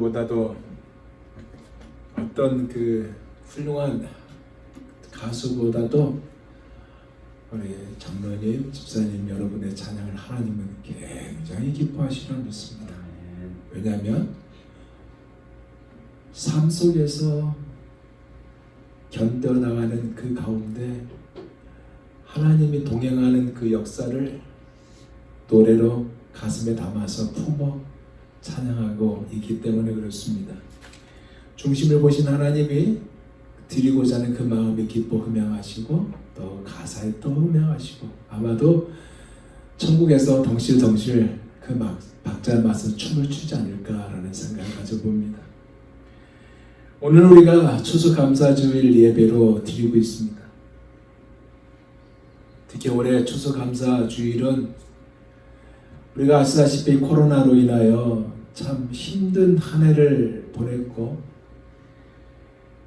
누구보다도 어떤 그 훌륭한 가수보다도 우리 장로님, 집사님 여러분의 찬양을 하나님은 굉장히 기뻐하시는 믿습니다. 왜냐하면 삶 속에서 견뎌나가는 그 가운데 하나님이 동행하는 그 역사를 노래로 가슴에 담아서 품어 찬양하고 있기 때문에 그렇습니다. 중심을 보신 하나님이 드리고자 하는 그 마음이 기뻐 흠양하시고 또 가사에 또 흠양하시고 아마도 천국에서 덩실덩실 그 박자에 맞서 춤을 추지 않을까라는 생각을 가져봅니다. 오늘 우리가 추수감사주일 예배로 드리고 있습니다. 특히 올해 추수감사주일은 우리가 아시다시피 코로나로 인하여 참 힘든 한 해를 보냈고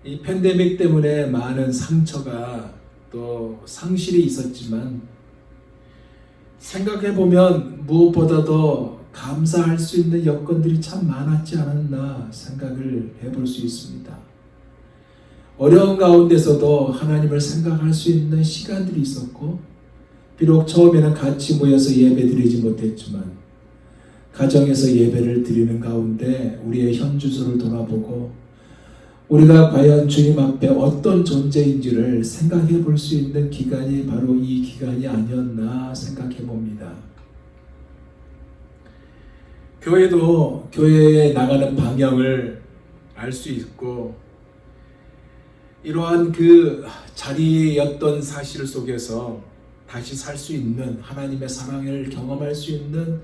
이 팬데믹 때문에 많은 상처가 또 상실이 있었지만 생각해보면 무엇보다도 감사할 수 있는 여건들이 참 많았지 않았나 생각을 해볼 수 있습니다. 어려운 가운데서도 하나님을 생각할 수 있는 시간들이 있었고 비록 처음에는 같이 모여서 예배 드리지 못했지만 가정에서 예배를 드리는 가운데 우리의 현 주소를 돌아보고 우리가 과연 주님 앞에 어떤 존재인지를 생각해 볼 수 있는 기간이 바로 이 기간이 아니었나 생각해 봅니다. 교회도 교회에 나가는 방향을 알 수 있고 이러한 그 자리였던 사실 속에서 다시 살 수 있는 하나님의 사랑을 경험할 수 있는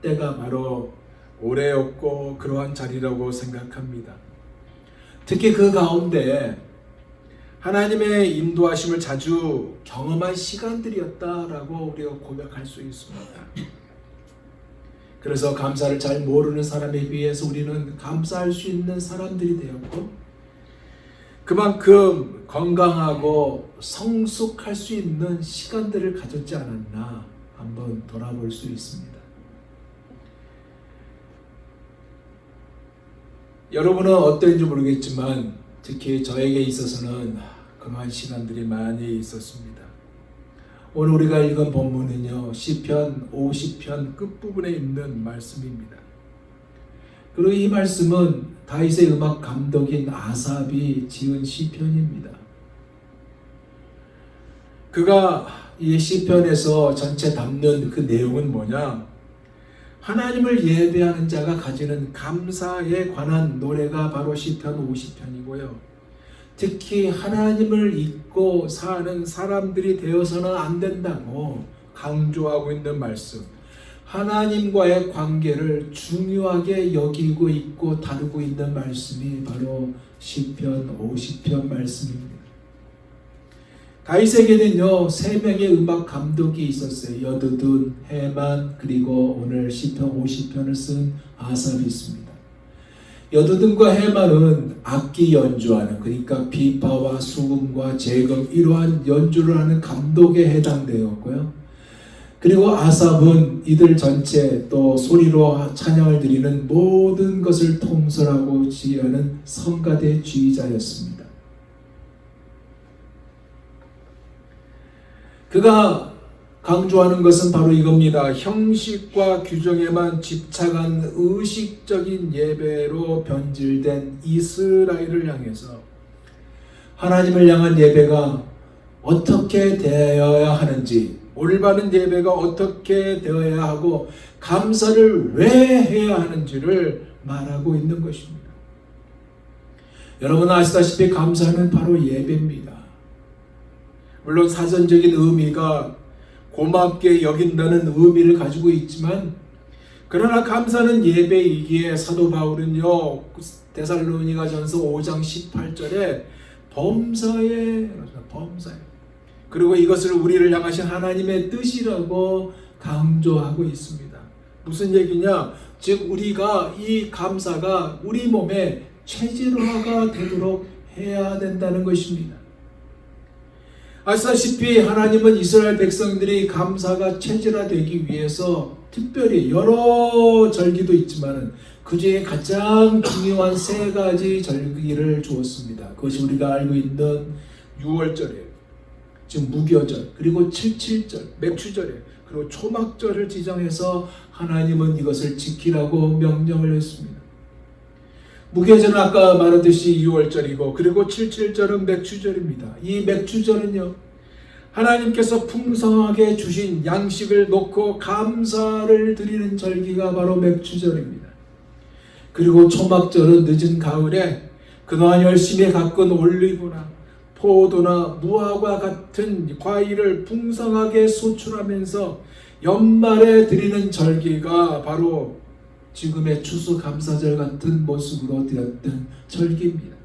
때가 바로 올해였고 그러한 자리라고 생각합니다. 특히 그 가운데 하나님의 인도하심을 자주 경험한 시간들이었다라고 우리가 고백할 수 있습니다. 그래서 감사를 잘 모르는 사람에 비해서 우리는 감사할 수 있는 사람들이 되었고 그만큼 건강하고 성숙할 수 있는 시간들을 가졌지 않았나 한번 돌아볼 수 있습니다. 여러분은 어땠는지 모르겠지만 특히 저에게 있어서는 그러한 시간들이 많이 있었습니다. 오늘 우리가 읽은 본문은요 시편 50편 끝부분에 있는 말씀입니다. 그리고 이 말씀은 다윗의 음악 감독인 아삽이 지은 시편입니다. 그가 이 시편에서 전체 담는 그 내용은 뭐냐? 하나님을 예배하는 자가 가지는 감사에 관한 노래가 바로 시편 50편이고요. 특히 하나님을 잊고 사는 사람들이 되어서는 안 된다고 강조하고 있는 말씀. 하나님과의 관계를 중요하게 여기고 있고 다루고 있는 말씀이 바로 시편 50편 말씀입니다. 다윗에게는요 3명의 음악 감독이 있었어요. 여두둔, 헤만 그리고 오늘 시편 50편을 쓴 아삽이 있습니다. 여두둔과 헤만은 악기 연주하는 그러니까 비파와 수금과 재금 이러한 연주를 하는 감독에 해당되었고요. 그리고 아삽은 이들 전체 또 소리로 찬양을 드리는 모든 것을 통솔하고 지휘하는 성가대 지휘자였습니다. 그가 강조하는 것은 바로 이겁니다. 형식과 규정에만 집착한 의식적인 예배로 변질된 이스라엘을 향해서 하나님을 향한 예배가 어떻게 되어야 하는지, 올바른 예배가 어떻게 되어야 하고 감사를 왜 해야 하는지를 말하고 있는 것입니다. 여러분 아시다시피 감사는 바로 예배입니다. 물론 사전적인 의미가 고맙게 여긴다는 의미를 가지고 있지만 그러나 감사는 예배이기에 사도 바울은요 데살로니가전서 5장 18절에 범사에 그리고 이것을 우리를 향하신 하나님의 뜻이라고 강조하고 있습니다. 무슨 얘기냐? 즉 우리가 이 감사가 우리 몸에 체질화가 되도록 해야 된다는 것입니다. 아시다시피 하나님은 이스라엘 백성들이 감사가 체질화되기 위해서 특별히 여러 절기도 있지만 그 중에 가장 중요한 3가지 절기를 주었습니다. 그것이 우리가 알고 있는 6월절이에요. 지금 무교절, 그리고 77절, 맥추절이에요. 그리고 초막절을 지정해서 하나님은 이것을 지키라고 명령을 했습니다. 무교절은 아까 말했듯이 6월절이고 그리고 77절은 맥추절입니다. 이 맥추절은요, 하나님께서 풍성하게 주신 양식을 놓고 감사를 드리는 절기가 바로 맥추절입니다. 그리고 초막절은 늦은 가을에 그동안 열심히 가꾼 올리브나 포도나 무화과 같은 과일을 풍성하게 소출하면서 연말에 드리는 절기가 바로 지금의 추수감사절 같은 모습으로 드렸던 절기입니다.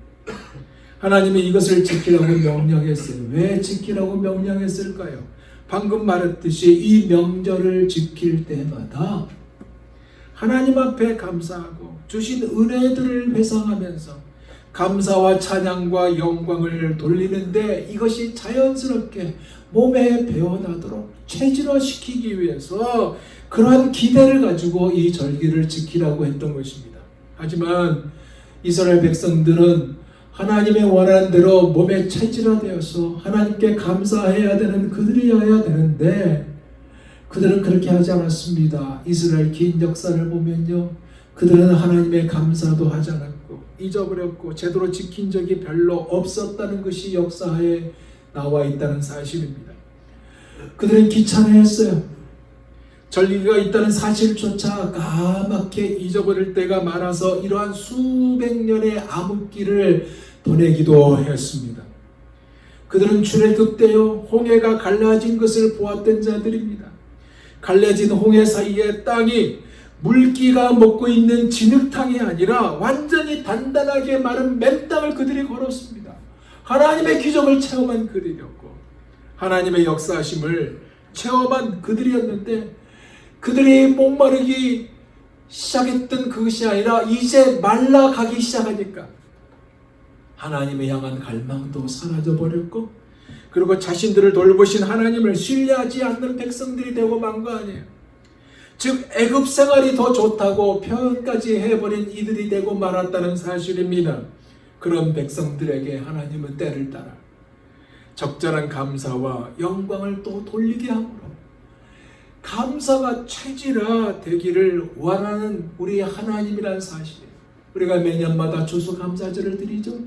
하나님이 이것을 지키라고 명령했어요. 왜 지키라고 명령했을까요? 방금 말했듯이 이 명절을 지킬 때마다 하나님 앞에 감사하고 주신 은혜들을 회상하면서 감사와 찬양과 영광을 돌리는데 이것이 자연스럽게 몸에 배어나도록 체질화시키기 위해서 그러한 기대를 가지고 이 절기를 지키라고 했던 것입니다. 하지만 이스라엘 백성들은 하나님의 원하는 대로 몸에 체질화되어서 하나님께 감사해야 되는 그들이어야 되는데 그들은 그렇게 하지 않았습니다. 이스라엘 긴 역사를 보면요, 그들은 하나님의 감사도 하지 않았고 잊어버렸고 제대로 지킨 적이 별로 없었다는 것이 역사에 나와 있다는 사실입니다. 그들은 귀찮아했어요. 절기가 있다는 사실조차 까맣게 잊어버릴 때가 많아서 이러한 수백 년의 암흑기를 보내기도 했습니다. 그들은 출애굽 때요, 홍해가 갈라진 것을 보았던 자들입니다. 갈라진 홍해 사이에 땅이 물기가 먹고 있는 진흙탕이 아니라 완전히 단단하게 마른 맨땅을 그들이 걸었습니다. 하나님의 기적을 체험한 그들이었고 하나님의 역사하심을 체험한 그들이었는데 그들이 목마르기 시작했던 그것이 아니라 이제 말라가기 시작하니까 하나님을 향한 갈망도 사라져버렸고 그리고 자신들을 돌보신 하나님을 신뢰하지 않는 백성들이 되고 만 거 아니에요. 즉 애굽 생활이 더 좋다고 표현까지 해버린 이들이 되고 말았다는 사실입니다. 그런 백성들에게 하나님은 때를 따라 적절한 감사와 영광을 또 돌리게 함으로 감사가 체질화되기를 원하는 우리 하나님이라는 사실이에요. 우리가 매년마다 추수감사절을 드리죠.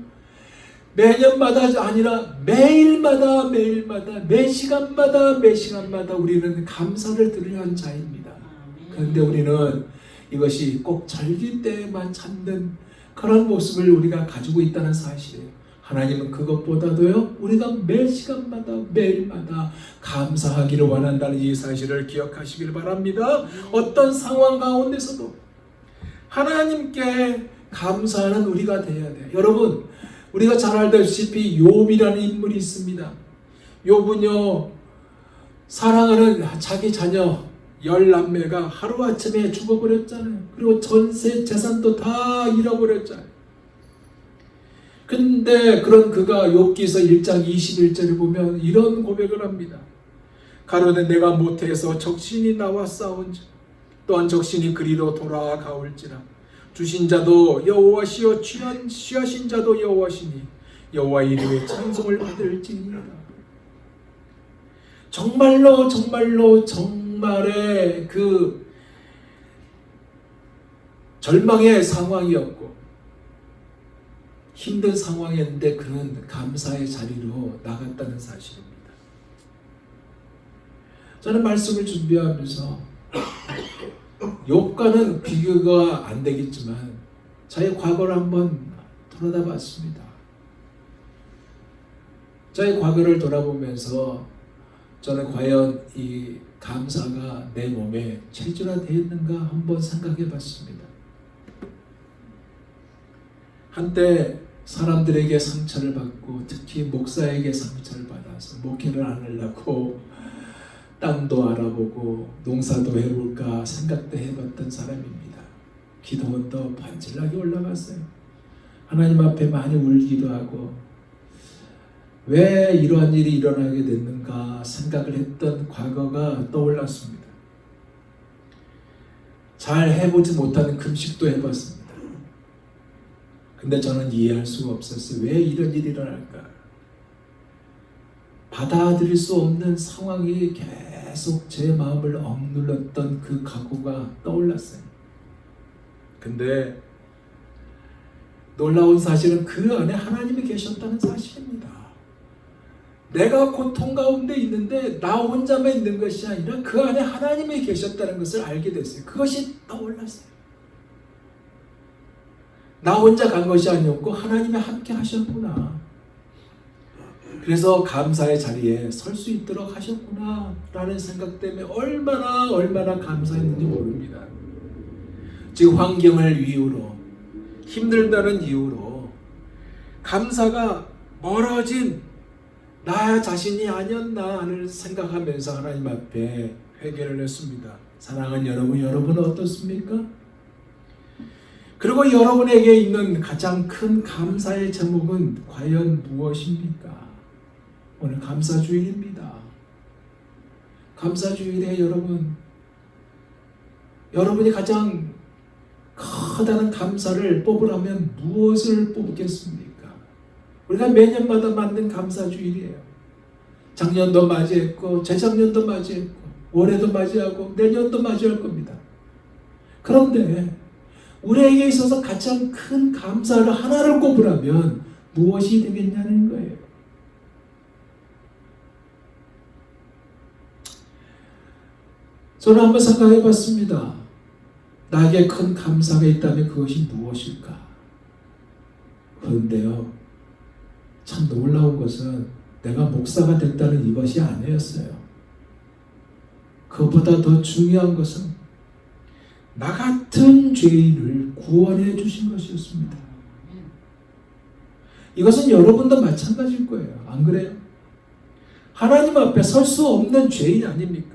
매년마다 아니라 매일마다 매 시간마다 우리는 감사를 드려야 하는 자입니다. 그런데 우리는 이것이 꼭 절기 때에만 찾는 그런 모습을 우리가 가지고 있다는 사실이에요. 하나님은 그것보다도요, 우리가 매 시간마다 매일마다 감사하기를 원한다는 이 사실을 기억하시길 바랍니다. 어떤 상황 가운데서도 하나님께 감사하는 우리가 되어야 돼요. 여러분, 우리가 잘 알다시피 욥이라는 인물이 있습니다. 욥은요, 사랑하는 자기 자녀 10남매가 하루아침에 죽어버렸잖아요. 그리고 전세 재산도 다 잃어버렸잖아요. 근데 그런 그가 욥기서 1장 21절을 보면 이런 고백을 합니다. 가로되 내가 모태에서 적신이 나와 싸운지 또한 적신이 그리로 돌아가올지라 주신 자도 여호와시요 취하신 자도 여호와시니 여호와 이름의 찬송을 받을지니라. 정말의 그 절망의 상황이었고 힘든 상황이었는데 그는 감사의 자리로 나갔다는 사실입니다. 저는 말씀을 준비하면서 욥과는 비교가 안 되겠지만 저의 과거를 한번 돌아다 봤습니다. 저의 과거를 돌아보면서 저는 과연 이 감사가 내 몸에 체질화되었는가 한번 생각해 봤습니다. 한때 사람들에게 상처를 받고 특히 목사에게 상처를 받아서 목회를 안 하려고 땅도 알아보고 농사도 해볼까 생각도 해봤던 사람입니다. 기도원도 반질나게 올라갔어요. 하나님 앞에 많이 울기도 하고 왜 이러한 일이 일어나게 됐는가 생각을 했던 과거가 떠올랐습니다. 잘 해보지 못하는 금식도 해봤습니다. 근데 저는 이해할 수가 없었어요. 왜 이런 일이 일어날까? 받아들일 수 없는 상황이 계속 제 마음을 억눌렀던 그 각오가 떠올랐어요. 근데 놀라운 사실은 그 안에 하나님이 계셨다는 사실입니다. 내가 고통 가운데 있는데 나 혼자만 있는 것이 아니라 그 안에 하나님이 계셨다는 것을 알게 됐어요. 그것이 떠올랐어요. 나 혼자 간 것이 아니었고 하나님이 함께 하셨구나. 그래서 감사의 자리에 설 수 있도록 하셨구나 라는 생각 때문에 얼마나 감사했는지 모릅니다. 지금 환경을 이유로, 힘들다는 이유로 감사가 멀어진 나 자신이 아니었나 하는 생각하면서 하나님 앞에 회개를 했습니다. 사랑하는 여러분 어떻습니까? 그리고 여러분에게 있는 가장 큰 감사의 제목은 과연 무엇입니까? 오늘 감사주일입니다. 감사주일에 여러분이 가장 커다란 감사를 뽑으라면 무엇을 뽑겠습니까? 우리가 매년마다 만든 감사주일이에요. 작년도 맞이했고 재작년도 맞이했고 올해도 맞이하고 내년도 맞이할 겁니다. 그런데 우리에게 있어서 가장 큰 감사를 하나를 꼽으라면 무엇이 되겠냐는 거예요. 저는 한번 생각해 봤습니다. 나에게 큰 감사가 있다면 그것이 무엇일까? 그런데요, 참 놀라운 것은 내가 목사가 됐다는 이것이 아니었어요. 그것보다 더 중요한 것은 나 같은 죄인을 구원해 주신 것이었습니다. 이것은 여러분도 마찬가지일 거예요. 안 그래요? 하나님 앞에 설 수 없는 죄인 아닙니까?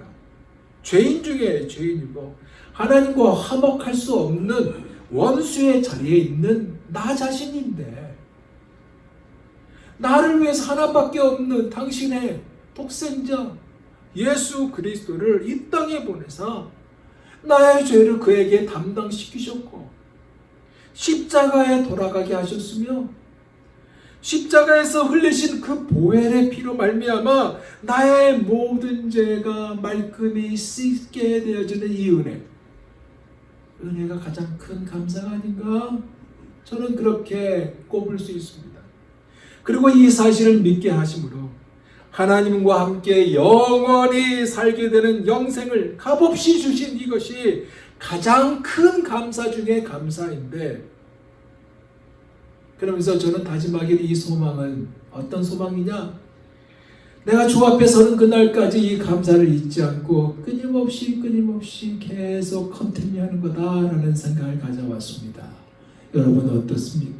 죄인 중에 죄인이고 하나님과 화목할 수 없는 원수의 자리에 있는 나 자신인데 나를 위해서 하나밖에 없는 당신의 독생자 예수 그리스도를 이 땅에 보내서 나의 죄를 그에게 담당시키셨고 십자가에 돌아가게 하셨으며 십자가에서 흘리신 그 보혈의 피로 말미암아 나의 모든 죄가 말끔히 씻게 되어지는 이 은혜가 가장 큰 감사가 아닌가? 저는 그렇게 꼽을 수 있습니다. 그리고 이 사실을 믿게 하심으로 하나님과 함께 영원히 살게 되는 영생을 값없이 주신 이것이 가장 큰 감사 중에 감사인데, 그러면서 저는 다짐하기를 이 소망은 어떤 소망이냐? 내가 주 앞에 서는 그날까지 이 감사를 잊지 않고 끊임없이 계속 컨티뉴하는 거다라는 생각을 가져왔습니다. 여러분 어떻습니까?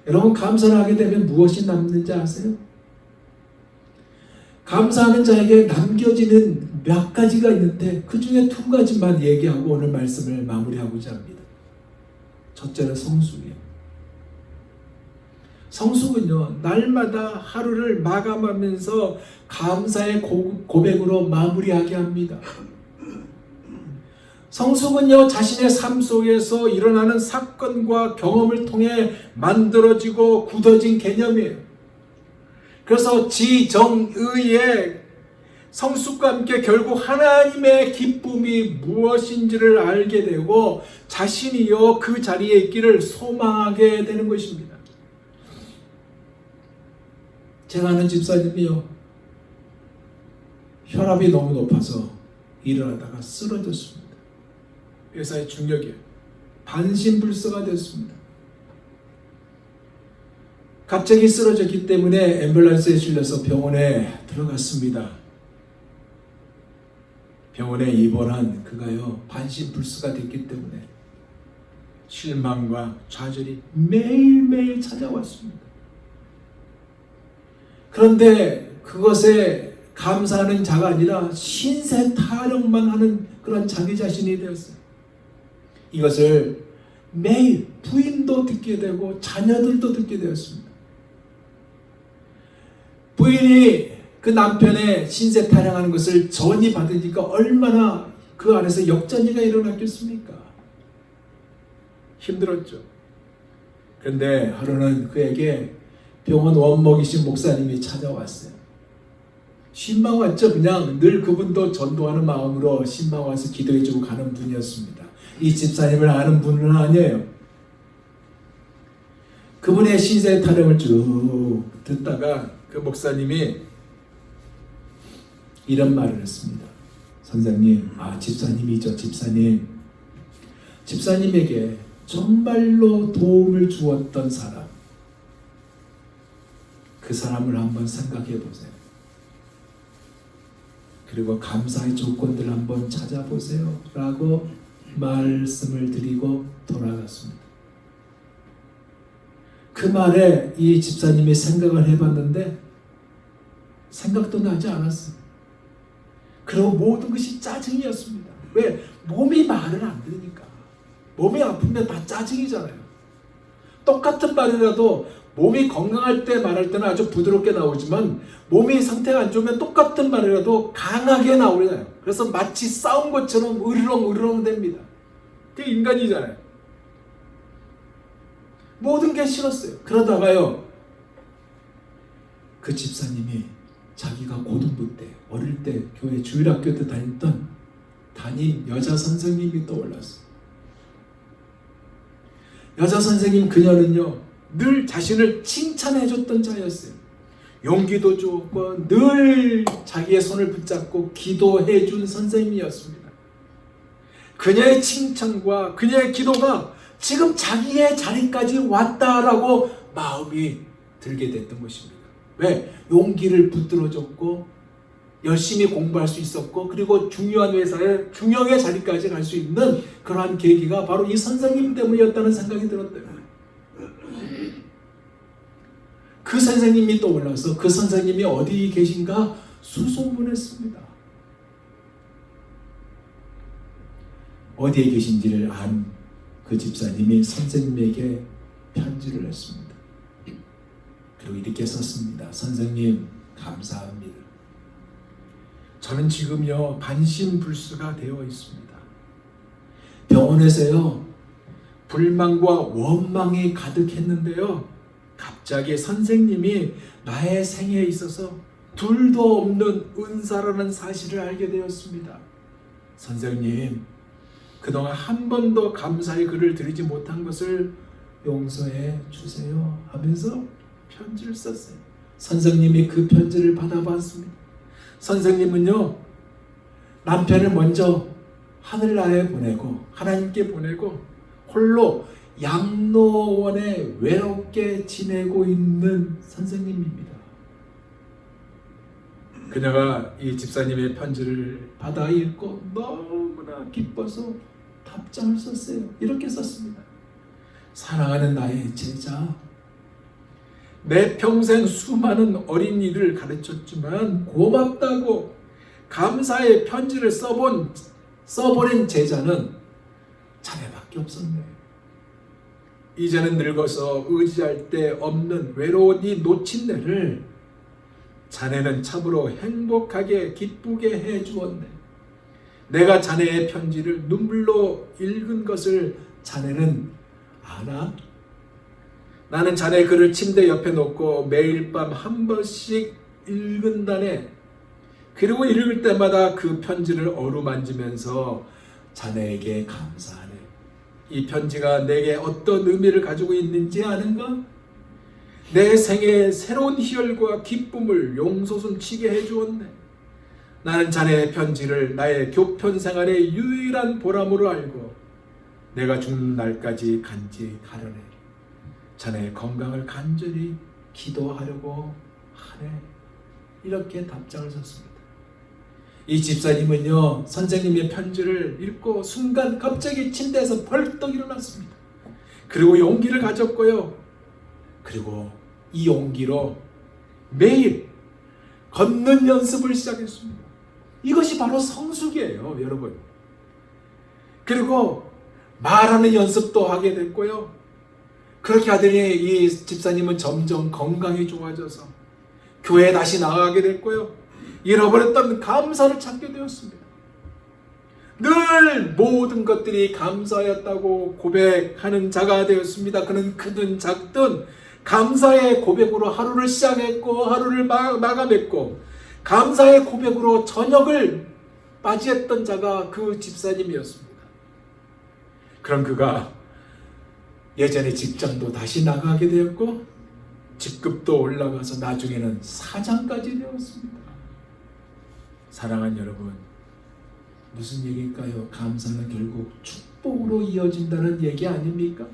여러분 감사를 하게 되면 무엇이 남는지 아세요? 감사하는 자에게 남겨지는 몇 가지가 있는데 그 중에 두 가지만 얘기하고 오늘 말씀을 마무리하고자 합니다. 첫째는 성숙이에요. 성숙은요, 날마다 하루를 마감하면서 감사의 고백으로 마무리하게 합니다. 성숙은요, 자신의 삶 속에서 일어나는 사건과 경험을 통해 만들어지고 굳어진 개념이에요. 그래서 지정의의 성숙과 함께 결국 하나님의 기쁨이 무엇인지를 알게 되고 자신이요 그 자리에 있기를 소망하게 되는 것입니다. 제가 아는 집사님이요, 혈압이 너무 높아서 일어나다가 쓰러졌습니다. 회사의 중력에 반신불수가 됐습니다. 갑자기 쓰러졌기 때문에 앰뷸런스에 실려서 병원에 들어갔습니다. 병원에 입원한 그가요, 반신불수가 됐기 때문에 실망과 좌절이 매일매일 찾아왔습니다. 그런데 그것에 감사하는 자가 아니라 신세 타령만 하는 그런 자기 자신이 되었어요. 이것을 매일 부인도 듣게 되고 자녀들도 듣게 되었습니다. 부인이 그 남편의 신세 타령하는 것을 전이 받으니까 얼마나 그 안에서 역전이가 일어났겠습니까? 힘들었죠. 그런데 하루는 그에게 병원 원목이신 목사님이 찾아왔어요. 신방 왔죠. 그냥 늘 그분도 전도하는 마음으로 신방 와서 기도해주고 가는 분이었습니다. 이 집사님을 아는 분은 아니에요. 그분의 신세 타령을 쭉 듣다가 그 목사님이 이런 말을 했습니다. 선생님, 집사님이죠. 집사님에게 정말로 도움을 주었던 사람, 그 사람을 한번 생각해 보세요. 그리고 감사의 조건들을 한번 찾아보세요 라고 말씀을 드리고 돌아갔습니다. 그 말에 이 집사님이 생각을 해봤는데 생각도 나지 않았어요. 그리고 모든 것이 짜증이었습니다. 왜? 몸이 말을 안 들으니까. 몸이 아프면 다 짜증이잖아요. 똑같은 말이라도 몸이 건강할 때 말할 때는 아주 부드럽게 나오지만 몸이 상태가 안 좋으면 똑같은 말이라도 강하게 나오잖아요. 그래서 마치 싸운 것처럼 으르렁 됩니다. 그게 인간이잖아요. 모든 게 싫었어요. 그러다가요, 그 집사님이 자기가 고등부 때, 어릴 때 교회 주일학교 때 다녔던 담임 여자 선생님이 떠올랐어요. 여자 선생님 그녀는요, 늘 자신을 칭찬해줬던 자였어요. 용기도 주었고 늘 자기의 손을 붙잡고 기도해준 선생님이었습니다. 그녀의 칭찬과 그녀의 기도가 지금 자기의 자리까지 왔다라고 마음이 들게 됐던 것입니다. 왜? 용기를 붙들어줬고 열심히 공부할 수 있었고 그리고 중요한 회사에 중형의 자리까지 갈 수 있는 그러한 계기가 바로 이 선생님 때문이었다는 생각이 들었대요. 그 선생님이 떠올라서 그 선생님이 어디 계신가 수소문했습니다. 어디에 계신지를 안 그 집사님이 선생님에게 편지를 했습니다. 그리고 이렇게 썼습니다. 선생님, 감사합니다. 저는 지금요 반신불수가 되어 있습니다. 병원에서요 불만과 원망이 가득했는데요, 갑자기 선생님이 나의 생애에 있어서 둘도 없는 은사라는 사실을 알게 되었습니다. 선생님, 그동안 한 번도 감사의 글을 드리지 못한 것을 용서해 주세요 하면서 편지를 썼어요. 선생님이 그 편지를 받아봤습니다. 선생님은요, 남편을 먼저 하늘나라에 보내고 하나님께 보내고 홀로 양로원에 외롭게 지내고 있는 선생님입니다. 그녀가 이 집사님의 편지를 받아 읽고 너무나 기뻐서 답장을 썼어요. 이렇게 썼습니다. 사랑하는 나의 제자, 내 평생 수많은 어린이를 가르쳤지만 고맙다고 감사의 편지를 써보낸 제자는 자네밖에 없었네. 이제는 늙어서 의지할 데 없는 외로운 이 놓친 내를 자네는 참으로 행복하게 기쁘게 해주었네. 내가 자네의 편지를 눈물로 읽은 것을 자네는 아나? 나는 자네 글을 침대 옆에 놓고 매일 밤 한 번씩 읽은다네. 그리고 읽을 때마다 그 편지를 어루만지면서 자네에게 감사하네. 이 편지가 내게 어떤 의미를 가지고 있는지 아는가? 내 생에 새로운 희열과 기쁨을 용솟음치게 해주었네. 나는 자네의 편지를 나의 교편 생활의 유일한 보람으로 알고 내가 죽는 날까지 간직하려네. 자네의 건강을 간절히 기도하려고 하네. 이렇게 답장을 썼습니다. 이 집사님은요, 선생님의 편지를 읽고 순간 갑자기 침대에서 벌떡 일어났습니다. 그리고 용기를 가졌고요. 그리고 이 용기로 매일 걷는 연습을 시작했습니다. 이것이 바로 성숙이에요, 여러분. 그리고 말하는 연습도 하게 됐고요. 그렇게 하더니 이 집사님은 점점 건강이 좋아져서 교회에 다시 나가게 됐고요. 잃어버렸던 감사를 찾게 되었습니다. 늘 모든 것들이 감사였다고 고백하는 자가 되었습니다. 그는 크든 작든 감사의 고백으로 하루를 시작했고 하루를 마감했고 감사의 고백으로 저녁을 맞이했던 자가 그 집사님이었습니다. 그럼 그가 예전에 직장도 다시 나가게 되었고 직급도 올라가서 나중에는 사장까지 되었습니다. 사랑하는 여러분, 무슨 얘기일까요? 감사는 결국 축복으로 이어진다는 얘기 아닙니까?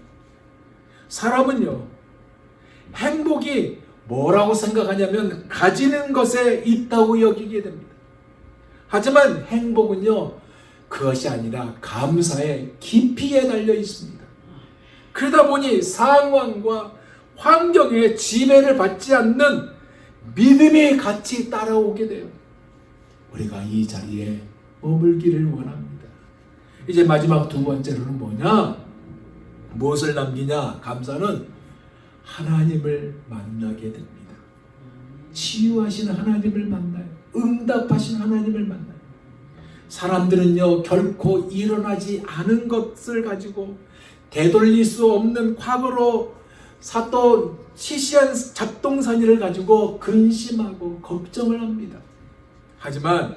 사람은요, 행복이 뭐라고 생각하냐면 가지는 것에 있다고 여기게 됩니다. 하지만 행복은요, 그것이 아니라 감사의 깊이에 달려 있습니다. 그러다 보니 상황과 환경에 지배를 받지 않는 믿음이 같이 따라오게 돼요. 우리가 이 자리에 머물기를 원합니다. 이제 마지막 두 번째로는 뭐냐? 무엇을 남기냐? 감사는 하나님을 만나게 됩니다. 치유하시는 하나님을 만나요. 응답하신 하나님을 만나요. 사람들은요, 결코 일어나지 않은 것을 가지고 되돌릴 수 없는 과거로 샀던 시시한 잡동사니를 가지고 근심하고 걱정을 합니다. 하지만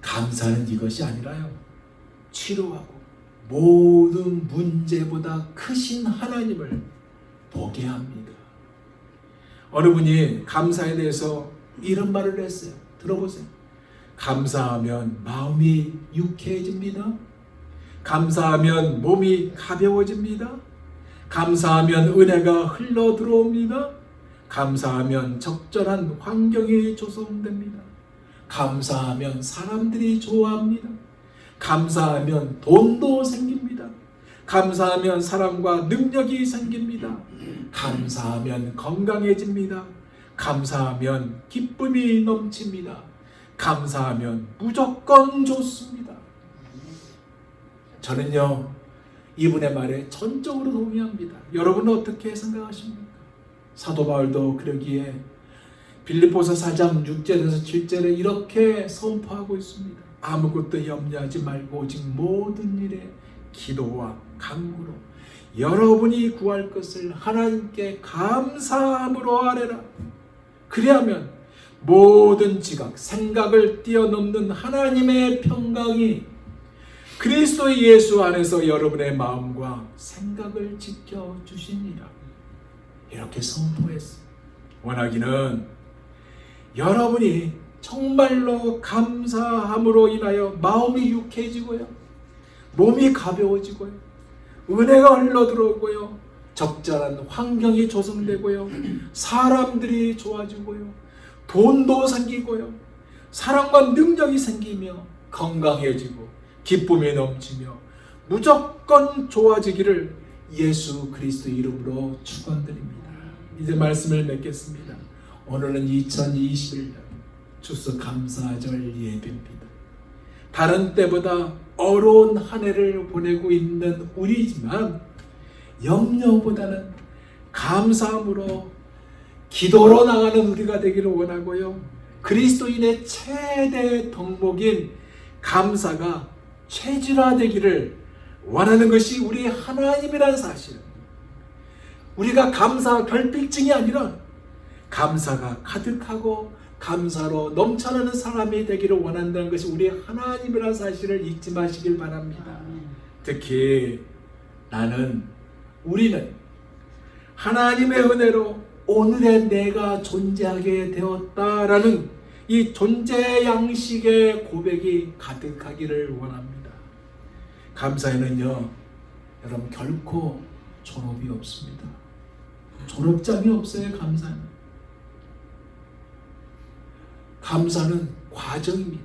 감사는 이것이 아니라요, 치료하고 모든 문제보다 크신 하나님을 보게 합니다. 어느 분이 감사에 대해서 이런 말을 했어요. 들어보세요. 감사하면 마음이 유쾌해집니다. 감사하면 몸이 가벼워집니다. 감사하면 은혜가 흘러 들어옵니다. 감사하면 적절한 환경이 조성됩니다. 감사하면 사람들이 좋아합니다. 감사하면 돈도 생깁니다. 감사하면 사랑과 능력이 생깁니다. 감사하면 건강해집니다. 감사하면 기쁨이 넘칩니다. 감사하면 무조건 좋습니다. 저는요, 이분의 말에 전적으로 동의합니다. 여러분은 어떻게 생각하십니까? 사도 바울도 그러기에 빌립보서 4장 6절에서 7절에 이렇게 선포하고 있습니다. 아무것도 염려하지 말고 오직 모든 일에 기도와 간구로 여러분이 구할 것을 하나님께 감사함으로 아뢰라. 그리하면 모든 지각, 생각을 뛰어넘는 하나님의 평강이 그리스도 예수 안에서 여러분의 마음과 생각을 지켜주시니라. 이렇게 선포했습니다. 원하기는 여러분이 정말로 감사함으로 인하여 마음이 유쾌해지고요, 몸이 가벼워지고요, 은혜가 흘러들어오고요, 적절한 환경이 조성되고요, 사람들이 좋아지고요, 돈도 생기고요, 사랑과 능력이 생기며 건강해지고 기쁨이 넘치며 무조건 좋아지기를 예수 그리스도 이름으로 축원드립니다. 이제 말씀을 맺겠습니다. 오늘은 2021년 추수감사절 예배입니다. 다른 때보다 어려운 한 해를 보내고 있는 우리지만 염려보다는 감사함으로 기도로 나가는 우리가 되기를 원하고요, 그리스도인의 최대 덕목인 감사가 체질화되기를 원하는 것이 우리 하나님이라는 사실, 우리가 감사 결핍증이 아니라 감사가 가득하고 감사로 넘쳐나는 사람이 되기를 원한다는 것이 우리 하나님이라는 사실을 잊지 마시길 바랍니다. 특히 우리는 하나님의 은혜로 오늘의 내가 존재하게 되었다라는 이 존재 양식의 고백이 가득하기를 원합니다. 감사에는요, 여러분 결코 졸업이 없습니다. 졸업장이 없어요. 감사는 과정입니다.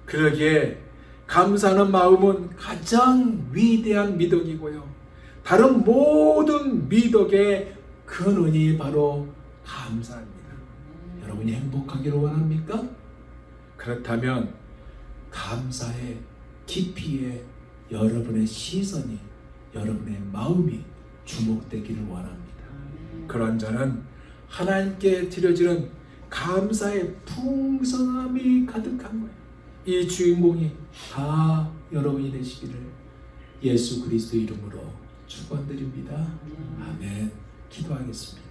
그러기에 감사하는 마음은 가장 위대한 미덕이고요, 다른 모든 미덕의 근원이 바로 감사입니다. 여러분이 행복하기를 원합니까? 그렇다면 감사의 깊이에 여러분의 시선이, 여러분의 마음이 주목되기를 원합니다. 그런 자는 하나님께 드려지는 감사의 풍성함이 가득한 거예요. 이 주인공이 다 여러분이 되시기를 예수 그리스도 이름으로 축원드립니다. 아멘. 기도하겠습니다.